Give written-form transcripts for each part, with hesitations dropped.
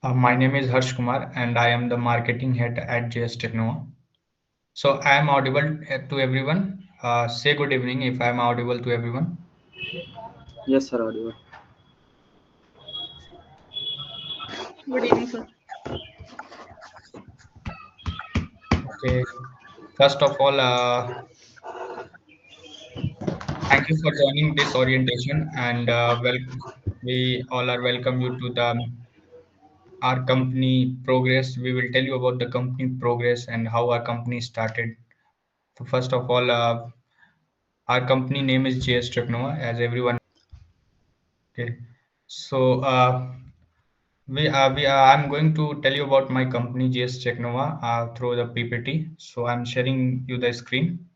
My name is Harsh Kumar and I am the marketing head at JS Technova. So I am audible to everyone. Say good evening if I am audible to everyone. Yes, sir, audible. Good evening, sir. Okay. First of all, thank you for joining this orientation and we all are welcome you to the our company progress. We will tell you about the company progress and how our company started. So first of all, our company name is JS Technova, as everyone. Okay. So I'm going to tell you about my company GS Technova through the PPT. So I'm sharing you the screen.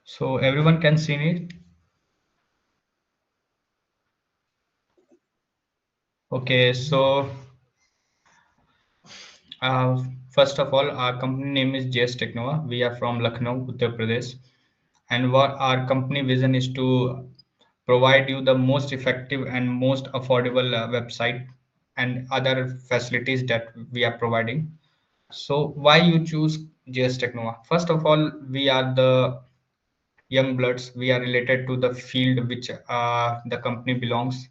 So everyone can see it. Okay. So uh, first of all, our company name is GS Technova. We are from Lucknow, Uttar Pradesh, and what our company vision is to provide you the most effective and most affordable website and other facilities that we are providing. So why you choose JS Technova? First of all, we are the young bloods. We are related to the field which the company belongs,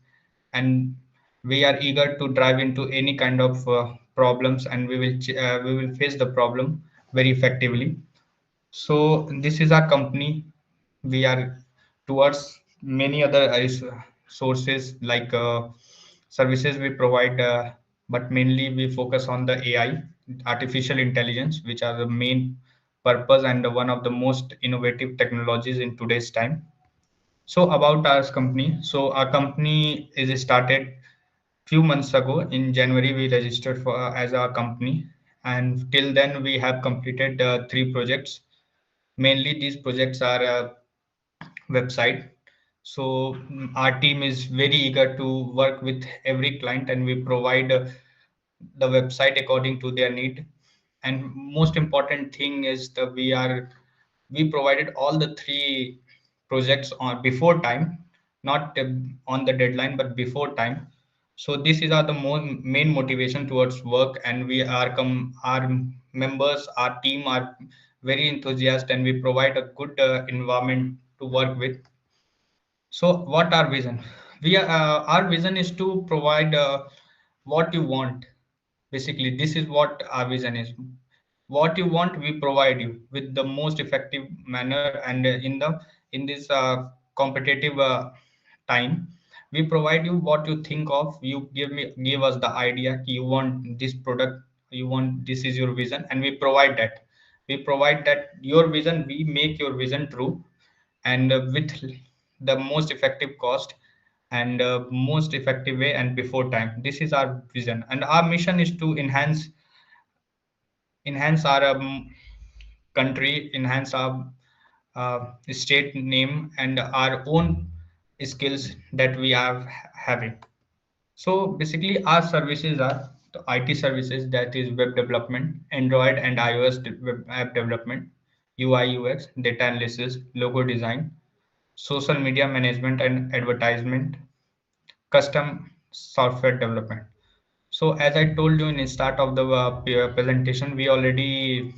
and we are eager to drive into any kind of problems, and we will face the problem very effectively. So this is our company. We are towards many other sources like services we provide, but mainly we focus on the AI, artificial intelligence, which are the main purpose and one of the most innovative technologies in today's time. So about our company, so our company is started few months ago. In January we registered for as our company, and till then we have completed three projects. Mainly these projects are website. So our team is very eager to work with every client, and we provide the website according to their need. And most important thing is that we provided all the three projects on before time, not on the deadline but before time. So this is our the main motivation towards work, and we are our members, our team are very enthusiastic, and we provide a good environment to work with. So what our vision? We are Our vision is to provide what you want. Basically, this is what our vision is. What you want, we provide you with the most effective manner, and in this competitive time, we provide you what you think of. You give us the idea. You want this product. You want this is your vision, and we provide that. We provide that your vision. We make your vision true, and with the most effective cost and most effective way and before time. This is our vision, and our mission is to enhance our country, enhance our state name and our own skills that we are having. So basically, our services are the IT services, that is web development, Android and iOS web app development, UI UX, data analysis, logo design, social media management and advertisement, custom software development. So as I told you in the start of the presentation, we already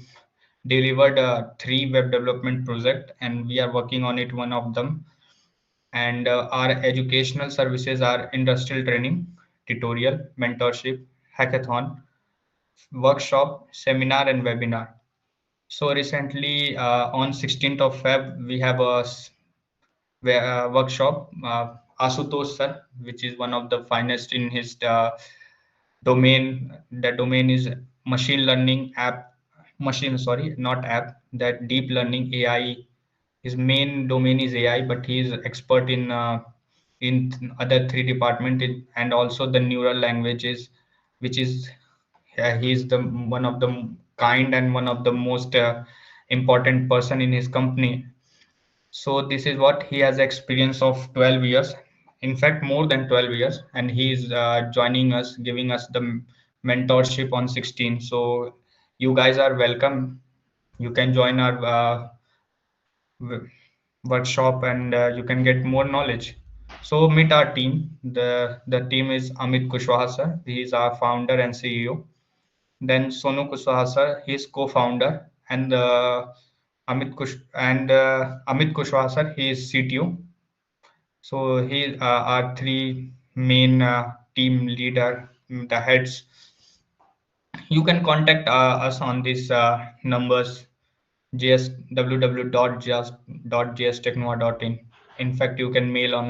delivered three web development project, and we are working on it one of them. And our educational services are industrial training, tutorial, mentorship, hackathon, workshop, seminar, and webinar. So recently, on 16th of Feb, we have a workshop. Asutosh sir, which is one of the finest in his domain. The domain is machine learning app, machine, sorry, not app, that deep learning AI. His main domain is AI, but he is expert in other three department and also the neural languages, which is he is the one of the kind and one of the most important person in his company. So this is what he has experience of 12 years, in fact more than 12 years, and he is joining us, giving us the mentorship on 16. So you guys are welcome. You can join our workshop and you can get more knowledge. So meet our team. The team is Amit Kushwaha sir. He is our founder and CEO. Then Sonu Kushwaha sir, he is co-founder, and Amit Kushwaha sir, he is CTO. So he are three main team leader, the heads. You can contact us on these numbers www.jstechnova.in. In fact, you can mail on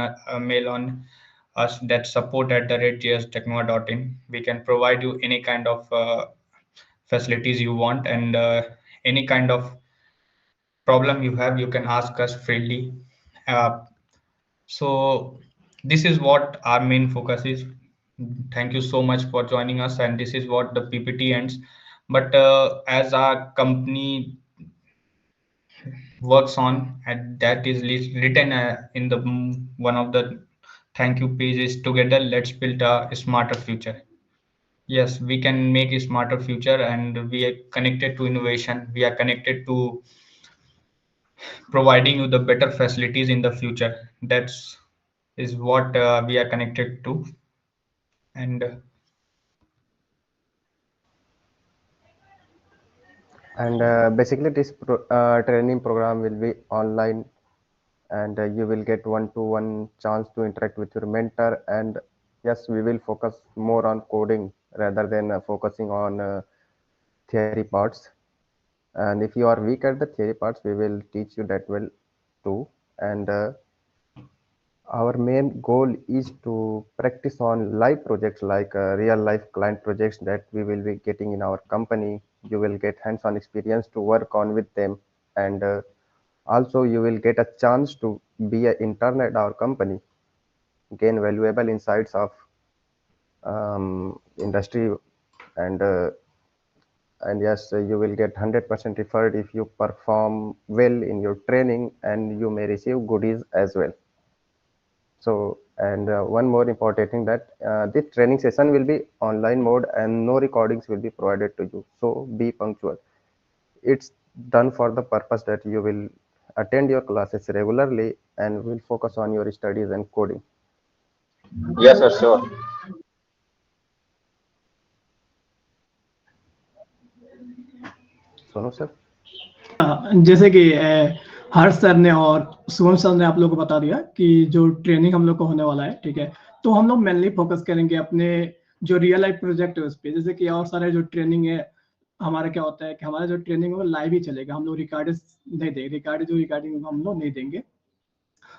us that support@jstechnova.in. We can provide you any kind of facilities you want, and any kind of problem you have, you can ask us freely. Uh, so this is what our main focus is. Thank you so much for joining us, and this is what the PPT ends. But as our company works on, and that is written in the one of the thank you pages, together let's build a smarter future. Yes, we can make a smarter future, and we are connected to innovation. We are connected to providing you the better facilities in the future. That's is what we are connected to. And basically this training program will be online, and you will get one-to-one chance to interact with your mentor. And yes, we will focus more on coding rather than focusing on theory parts. And if you are weak at the theory parts, we will teach you that well too. And our main goal is to practice on live projects, like real life client projects that we will be getting in our company. You will get hands-on experience to work on with them, and also you will get a chance to be an intern at our company, gain valuable insights of industry, and yes, you will get 100% referred if you perform well in your training, and you may receive goodies as well. So, and one more important thing, that this training session will be online mode and no recordings will be provided to you. So be punctual. It's done for the purpose that you will attend your classes regularly and will focus on your studies and coding. Yes, sir, sure. Sonu sir. जैसे कि हर्ष sir ने और Shubham sir ने आप लोगों को बता दिया कि जो ट्रेनिंग हम लोग को होने वाला है, ठीक है, तो हम लोग मेनली फोकस करेंगे अपने जो रियल लाइफ प्रोजेक्ट है उस पर। जैसे कि और सारे जो ट्रेनिंग है हमारा क्या होता है कि हमारा जो ट्रेनिंग है वो लाइव ही चलेगा, हम लोग रिकॉर्ड नहीं देंगे, रिकॉर्डिंग हम लोग नहीं देंगे।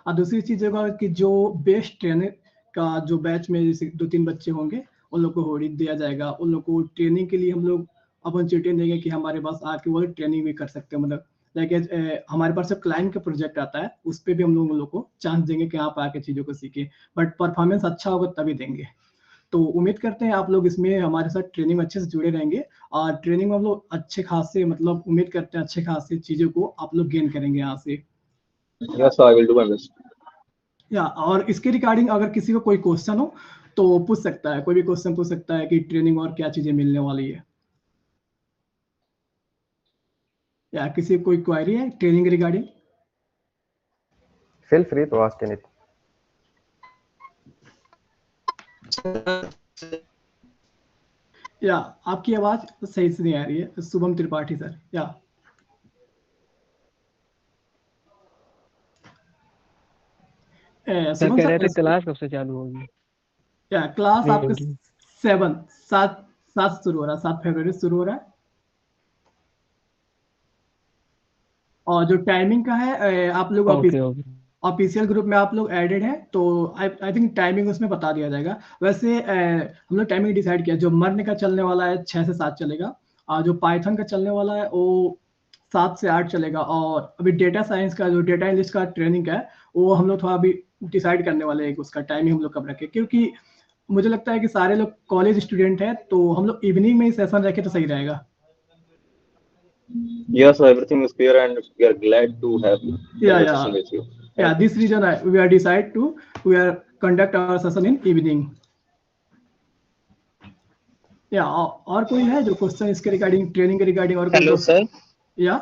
और दूसरी चीज होगा कि जो बेस्ट ट्रेनर का जो बैच में जैसे 2-3 बच्चे होंगे उन लोग को होड़ी दिया जाएगा, उन लोग को ट्रेनिंग के लिए हम लोग अपॉर्चुनिटी देंगे कि हमारे पास आके वो ट्रेनिंग भी कर सकते हैं। मतलब लाइक हमारे पास जब क्लाइंट का प्रोजेक्ट आता है उस पर भी हम लोग को चांस देंगे कि आप आके चीज़ों को सीखें, बट परफॉर्मेंस अच्छा होगा तभी देंगे। तो उम्मीद करते हैं आप लोग इसमें हमारे साथ ट्रेनिंग में अच्छे से जुड़े रहेंगे, और ट्रेनिंग में हम लोग अच्छे खासे, मतलब उम्मीद करते हैं अच्छे खासे चीज़ों को आप लोग गेन करेंगे यहाँ से। Yes, sir, I will do my best. या और इसके रिगार्डिंग अगर किसी को कोई क्वेश्चन हो तो पूछ सकता है, कोई भी क्वेश्चन पूछ सकता है कि ट्रेनिंग और क्या चीजें मिलने वाली है, या किसी कोई क्वेरी है training regarding. Feel free to ask anything. या आपकी आवाज सही से नहीं आ रही है, शुभम त्रिपाठी सर। या सर कह रहे थे क्लास कब से चालू होगी? या क्लास आपका 7 शुरू हो रहा है, 7 फरवरी शुरू हो रहा है। और जो टाइमिंग का है आप लोग ऑफिशियल ग्रुप में आप लोग एडेड है, तो आई थिंक टाइमिंग उसमें बता दिया जाएगा। वैसे हम लोग टाइमिंग डिसाइड किया, जो मर्न का चलने वाला है 6 से 7 चलेगा, और जो पाइथन का चलने वाला है वो 7 से 8 चलेगा। और अभी डेटा साइंस का जो डेटा एनालिस्ट का ट्रेनिंग है वो हम लोग थोड़ा अभी डिसाइड करने वाले हैं उसका टाइमिंग हम लोग कब रखें, क्योंकि मुझे लगता है कि सारे लोग कॉलेज स्टूडेंट है, तो हम लोग इवनिंग में ही सेशन रखें तो सही रहेगा। Yes, sir, everything is clear and we are glad to have conversation with you. Yeah, this reason we are decide to conduct our session in evening. या और कोई है जो क्वेश्चन इसके रिगार्डिंग, ट्रेनिंग के रिगार्डिंग और कोई हेलो सर। या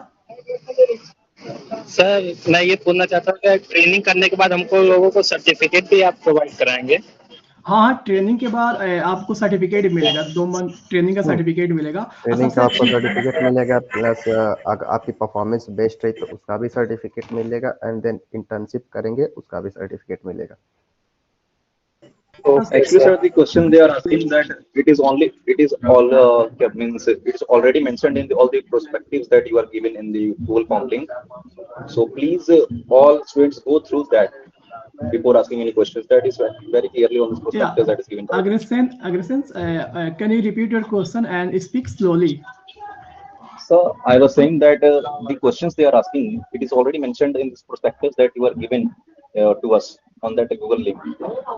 सर मैं ये पूछना चाहता हूँ कि ट्रेनिंग करने के बाद हमको लोगों को सर्टिफिकेट भी आप प्रोवाइड कराएंगे? हाँ, ट्रेनिंग के बाद आपको सर्टिफिकेट मिलेगा, 2 मंथ ट्रेनिंग का सर्टिफिकेट मिलेगा। ट्रेनिंग का आपको सर्टिफिकेट मिलेगा, प्लस आपकी परफॉर्मेंस बेस्ट रही तो उसका भी सर्टिफिकेट मिलेगा, एंड देन इंटर्नशिप करेंगे उसका भी सर्टिफिकेट मिलेगा। So actually, sir, the question they are asking that it is all means it is already mentioned in all the perspectives that you are given in the Google form link. So please, all students go through that before asking any questions. That is very clearly on this perspective that is given. Agressen, can you repeat your question and speak slowly? So I was saying that the questions they are asking, it is already mentioned in this prospectus that you are given to us on that Google link.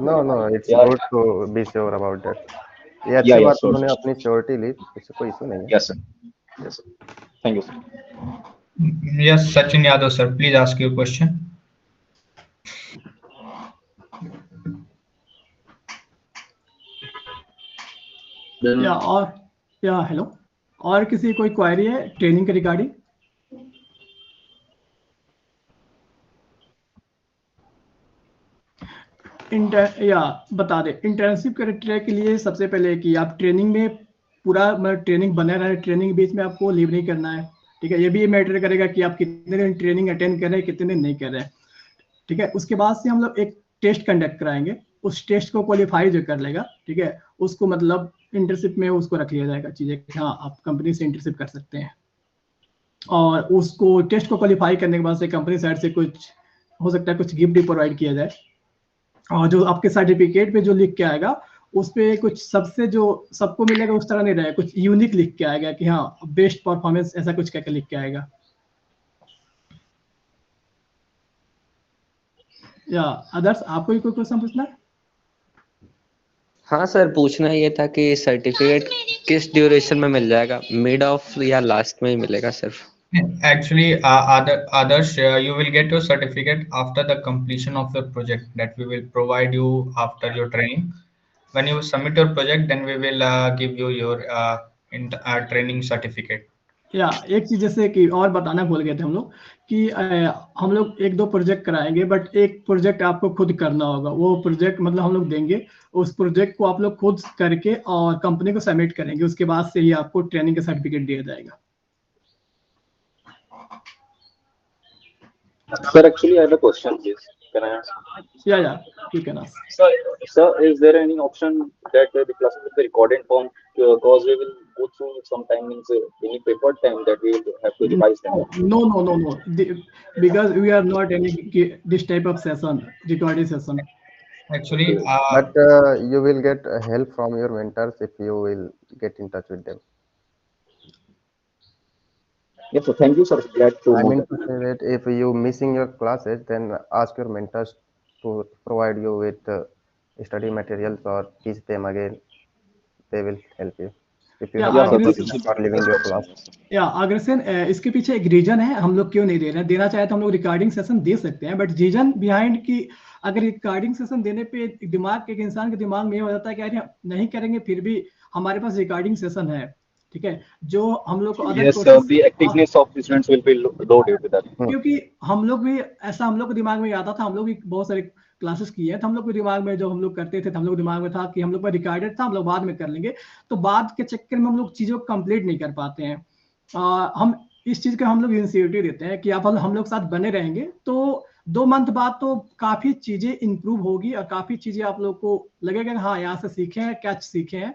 No, it's good to be sure about that. ये अच्छी बात है, उन्होंने अपनी surety ली, इससे कोई issue नहीं है। Yes, sir. Thank you, sir. Yes, Sachin Yadav, sir, please ask your question. Hello, और किसी कोई क्वेरी है ट्रेनिंग के रिगार्डिंग? बता दे। इंटर्नशिप क्राइटेरिया के लिए सबसे पहले कि आप ट्रेनिंग में पूरा ट्रेनिंग बने रहे, ट्रेनिंग बीच में आपको लीव नहीं करना है, ठीक है। ये भी मैटर करेगा कि आप कितने दिन ट्रेनिंग अटेंड कर रहे हैं, कितने दिन नहीं कर रहे हैं, ठीक है। उसके बाद से हम लोग एक टेस्ट कंडक्ट कराएंगे, उस टेस्ट को क्वालिफाई जो कर लेगा, ठीक है, उसको मतलब इंटर्नशिप में उसको रख लिया जाएगा चीजें, हाँ आप कंपनी से इंटर्नशिप कर सकते हैं। और उसको टेस्ट को क्वालिफाई करने के बाद से कंपनी साइड से कुछ हो सकता है कुछ गिफ्ट भी प्रोवाइड किया जाए, और जो आपके सर्टिफिकेट पे जो लिख के आएगा उस पे कुछ सबसे जो सबको मिलेगा उस तरह नहीं रहेगा, कुछ यूनिक लिख के आएगा कि हाँ बेस्ट परफॉर्मेंस, ऐसा कुछ कहकर लिख के आएगा। या अदर्स आपको भी कोई क्वेश्चन पूछना है? हाँ सर, पूछना ये था कि सर्टिफिकेट किस ड्यूरेशन में मिल जाएगा, मिड ऑफ या लास्ट में ही मिलेगा सिर्फ? Actually, others, you will get your certificate after the completion of your project that we will provide you after your training. When you submit your project, then we will give you your training certificate. या एक चीज जैसे कि और बताना भूल गए थे हम लोग कि हम लोग 1-2 प्रोजेक्ट कराएंगे, बट एक प्रोजेक्ट आपको खुद करना होगा। वो प्रोजेक्ट मतलब हम लोग देंगे, उस प्रोजेक्ट को आप लोग खुद करके और कंपनी को सबमिट करेंगे, उसके बाद से ही आपको ट्रेनिंग का सर्टिफिकेट दिया जाएगा। Sir, actually, I have a question, please. Can I ask? Yeah, you can ask. Sir, is there any option that the classes will be recorded form? Because we will go through some time means any paper time that we will have to revise them. No. Because we are not any this type of session, recording session. Actually, but you will get help from your mentors if you will get in touch with them. Yes, so thank you, sir. Glad to I know mean that. to say that if you missing your classes, then ask your mentors to provide you with study materials or teach them again. They will help you if you have purpose for leaving your class. Agrasen, इसके पीछे एक reason है, हम लोग क्यों नहीं दे रहे हैं। देना चाहे तो हम लोग रिकॉर्डिंग सेशन दे सकते हैं, बट रीजन बिहाइंड की अगर रिकॉर्डिंग सेशन देने पे दिमाग एक इंसान के दिमाग में ये हो जाता है कि यार नहीं करेंगे, फिर भी हमारे पास रिकॉर्डिंग सेशन है, ठीक है, जो हम लोग को Yes, sir, the activeness of the students will be low due to that. क्योंकि हम लोग भी ऐसा, हम लोग के दिमाग में आता था, हम लोग भी बहुत सारे क्लासेस किए हैं, तो हम लोग के दिमाग में जो हम लोग करते थे, हम लोग दिमाग में था कि हम लोग पर रिकॉर्डेड था, हम लोग बाद में कर लेंगे, तो बाद के चक्कर में हम लोग चीजों को कंप्लीट नहीं कर पाते हैं। हम इस चीज का हम लोग इंसिक्योरिटी देते हैं कि आप हम लोग साथ बने रहेंगे तो 2 मंथ बाद तो काफी चीजें इंप्रूव होगी और काफी चीजें आप लोग को लगेगा कि हाँ यहाँ से सीखे हैं, क्या सीखे हैं,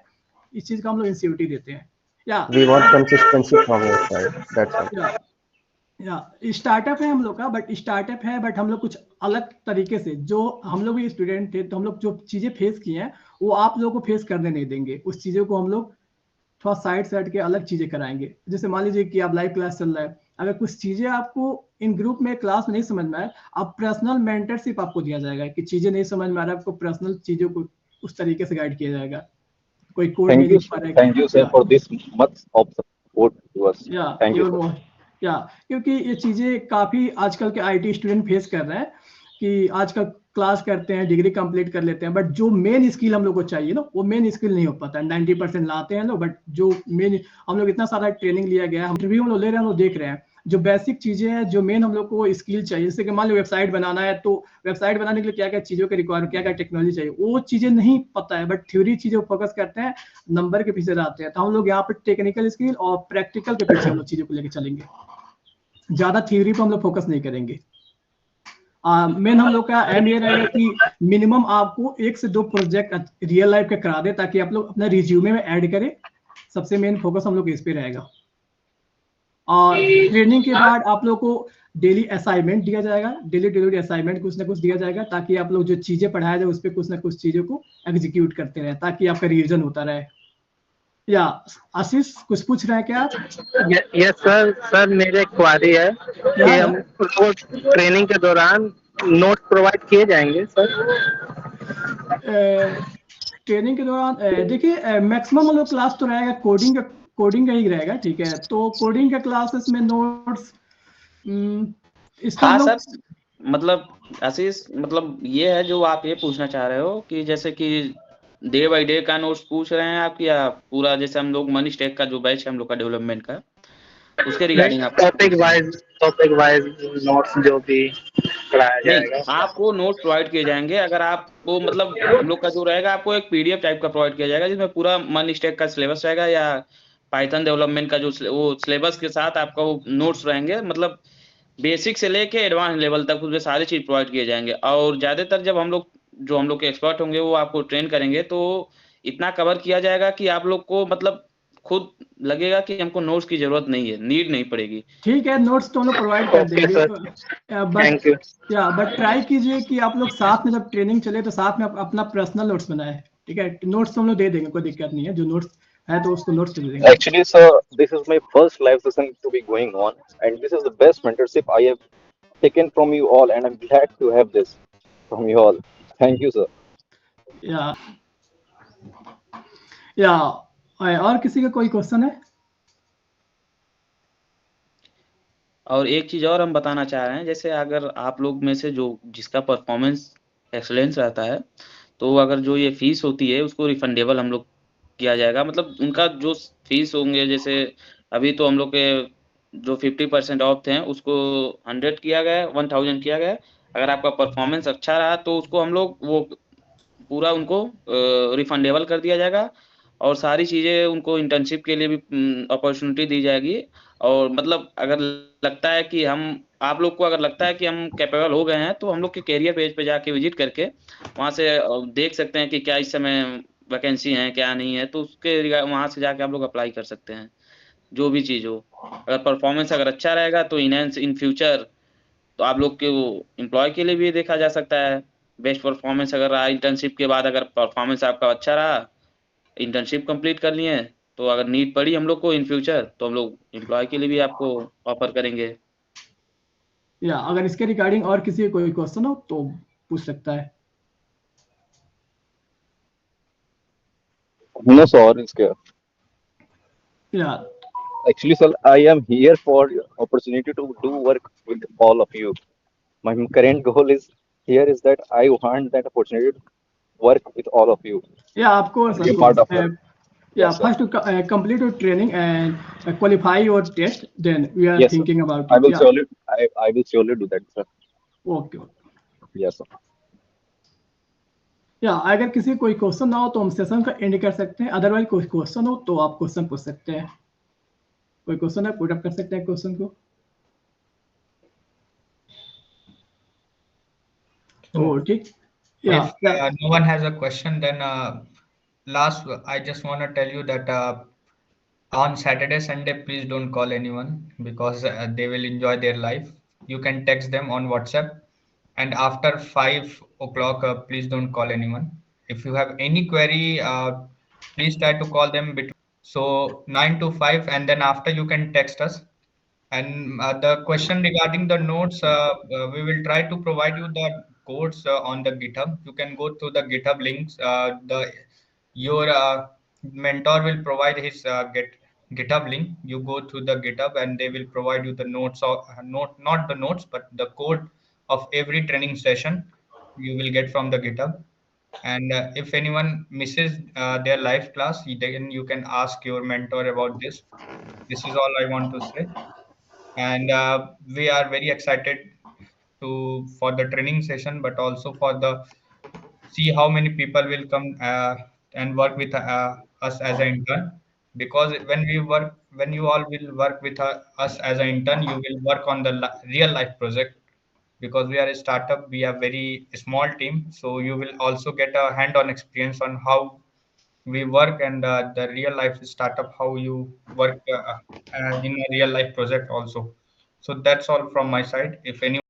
इस चीज का हम लोग इंसिक्योरिटी देते हैं। We want consistency from your side. That's all. Startup है हम लोग का, बट हम लोग कुछ अलग तरीके से, जो हम लोग भी स्टूडेंट थे तो हम लोग जो चीजें फेस किए हैं वो आप लोगों को फेस करने नहीं देंगे। उस चीजों को हम लोग थोड़ा साइड के अलग चीजें कराएंगे। जैसे मान लीजिए कि आप लाइव क्लास चल रहा है, अगर कुछ चीजें आपको इन ग्रुप में क्लास में नहीं समझ में आए, आप पर्सनल मेंटरशिप आपको दिया जाएगा कि चीजें नहीं समझ में आ रहा है, आपको पर्सनल चीजों को उस तरीके से गाइड किया जाएगा। कोई कोड नहीं लिख पा रहा है। Thank you, sir, for this much of support to us. Thank you, sir. क्योंकि ये चीजें काफी आजकल के आईटी स्टूडेंट फेस कर रहे हैं कि आजकल क्लास करते हैं, डिग्री कंप्लीट कर लेते हैं, बट जो मेन स्किल हम लोग को चाहिए ना, वो मेन स्किल नहीं हो पाता है। 90% लाते हैं लोग, बट जो मेन हम लोग इतना सारा ट्रेनिंग लिया गया है, हम इंटरव्यू हम लोग ले रहे हैं, हम लोग देख रहे हैं जो बेसिक चीजें हैं, जो मेन हम लोग को स्किल चाहिए। जैसे कि मान लो वेबसाइट बनाना है, तो वेबसाइट बनाने के लिए क्या क्या चीजों के रिक्वायरमेंट, क्या क्या टेक्नोलॉजी चाहिए, वो चीजें नहीं पता है, बट थ्योरी चीजों पर फोकस करते हैं, नंबर के पीछे जाते हैं। तो हम लोग यहाँ पर टेक्निकल स्किल और प्रैक्टिकल के पीछे हम लोग चीजों को लेकर चलेंगे, ज्यादा थ्योरी पर हम लोग फोकस नहीं करेंगे। मेन हम लोग का एम ये रहेगा कि मिनिमम आपको 1 से 2 प्रोजेक्ट रियल लाइफ के करा दे, ताकि आप लोग अपना रिज्यूमे में ऐड करें। सबसे मेन फोकस हम लोग इस पे रहेगा। और ट्रेनिंग के बाद आप लोग को डेली असाइनमेंट दिया जाएगा, डेली असाइनमेंट कुछ ना कुछ दिया जाएगा, ताकि आप लोग जो चीजें पढ़ाया जाए उस पर कुछ ना कुछ चीजों को एग्जीक्यूट करते रहे, ताकि आपका रिवीजन होता रहे। या आशीष कुछ पूछ रहे हैं क्या आप? यस सर मेरे एक क्वारी है कि हम ट्रेनिंग के दौरान नोट प्रोवाइड किए जाएंगे सर? ट्रेनिंग के दौरान देखिए मैक्सिमम हम लोग क्लास तो रहेगा कोडिंग का ही रहेगा, ठीक है। तो कोडिंग के क्लासेस में नोट्स हाँ सर, मतलब आशीष, मतलब ये है जो आप ये पूछना चाह रहे हो कि जैसे कि डे बाय डे का नोट्स पूछ रहे हैं आप, या पूरा जैसे हम लोग मनी स्टैक का जो बैच है हम लोग का डेवलपमेंट का, उसके रिगार्डिंग आप टॉपिक वाइज नोट्स जो भी पढ़ाया जाएगा? आपको नोट प्रोवाइड किए जाएंगे। अगर आपको मतलब हम लोग का जो रहेगा, आपको एक पीडीएफ टाइप का प्रोवाइड किया जाएगा, जिसमें पूरा मनी स्टैक का सिलेबस रहेगा, या पाइथन डेवलपमेंट का जो वो सिलेबस के साथ आपका वो नोट्स रहेंगे, मतलब बेसिक से लेके एडवांस लेवल तक उसमें सारी चीज प्रोवाइड किए जाएंगे। और ज्यादातर जब हम लोग के एक्सपर्ट होंगे वो आपको ट्रेन करेंगे, तो इतना कवर किया जाएगा कि आप लोग को मतलब खुद लगेगा कि हमको नोट्स की जरूरत नहीं है, नीड नहीं पड़ेगी। ठीक है, नोट्स तो हम लोग प्रोवाइड कर देंगे, बट ट्राई कीजिए कि आप लोग साथ में जब ट्रेनिंग चले तो साथ में अपना पर्सनल नोट्स बनाए, ठीक है। नोट्स तो हम लोग दे देंगे, कोई दिक्कत नहीं है, जो नोट्स है तो उसको नोट्स दे देंगे। Actually, sir, this is my first live session to be going on, and this is the best mentorship I have taken from you all, and I'm glad to have this from you all. Thank you, sir. या और किसी का कोई question है? और एक चीज और हम बताना चाह रहे हैं, जैसे अगर आप लोग में से जो जिसका परफॉर्मेंस एक्सीलेंस रहता है, तो अगर जो ये फीस होती है उसको रिफंडेबल हम लोग किया जाएगा। मतलब उनका जो फीस होंगे, जैसे अभी तो हम लोग के जो 50% ऑफ थे उसको 100 किया गया, 1000 किया गया। अगर आपका परफॉर्मेंस अच्छा रहा तो उसको हम लोग वो पूरा उनको रिफंडेबल कर दिया जाएगा, और सारी चीजें उनको इंटर्नशिप के लिए भी अपॉर्चुनिटी दी जाएगी। और मतलब अगर लगता है कि आप लोग को अगर लगता है कि हम कैपेबल हो गए हैं, तो हम लोग के कैरियर पेज पे जाके विजिट करके वहां से देख सकते हैं कि क्या इस समय वैकेंसी है क्या नहीं है, तो उसके वहां से जाके आप लोग अप्लाई कर सकते हैं, जो भी चीज हो। अगर परफॉर्मेंस अगर अच्छा रहेगा तो इन फ्यूचर तो आप लोग के एम्प्लॉय के लिए भी देखा जा सकता है। बेस्ट परफॉर्मेंस अगर रहा इंटर्नशिप के बाद, अगर परफॉर्मेंस आपका अच्छा रहा, इंटर्नशिप कंप्लीट कर लिए, तो अगर नीड पड़ी हम लोग को इन फ्यूचर, तो हम लोग एम्प्लॉय के लिए भी आपको ऑफर करेंगे। या अगर इसके रिगार्डिंग और किसी कोई क्वेश्चन हो तो पूछ सकता है। No, sir, it's good. Yeah. Actually, sir, I am here for opportunity to do work with all of you. My current goal is that I want that opportunity to work with all of you. Yeah, of course. Be part of it. Yeah, first to complete your training and qualify your test, then we are thinking about it. I will surely do that, sir. Okay. Yes, sir. या अगर किसी कोई question ना हो तो हम session का and कर सकते हैं, अदरवाइज कोई क्वेश्चन हो तो आप क्वेश्चन पूछ सकते हैं। कोई क्वेश्चन है, पुट अप कर सकते हैं क्वेश्चन को। Oh, ठीक। Yeah. If no one has a question, then last I just want to tell you that on Saturday, Sunday, please don't call anyone, because they will enjoy their life. You can text them on WhatsApp, and after 5 o'clock, please don't call anyone. If you have any query, please try to call them between 9 to 5, and then after you can text us. And the question regarding the notes, we will try to provide you the codes on the GitHub. You can go to the GitHub links. Your mentor will provide his GitHub link. You go to the GitHub and they will provide you the notes, or not the notes, but the code of every training session you will get from the GitHub. And if anyone misses their live class, then you can ask your mentor about this. This is all I want to say. And we are very excited to for the training session, but also for the see how many people will come and work with us as an intern. Because when you all will work with us as an intern, you will work on the real life project. Because we are a startup, we are very small team, so you will also get a hand-on experience on how we work, and the real life startup, how you work in a real life project also. So that's all from my side. If any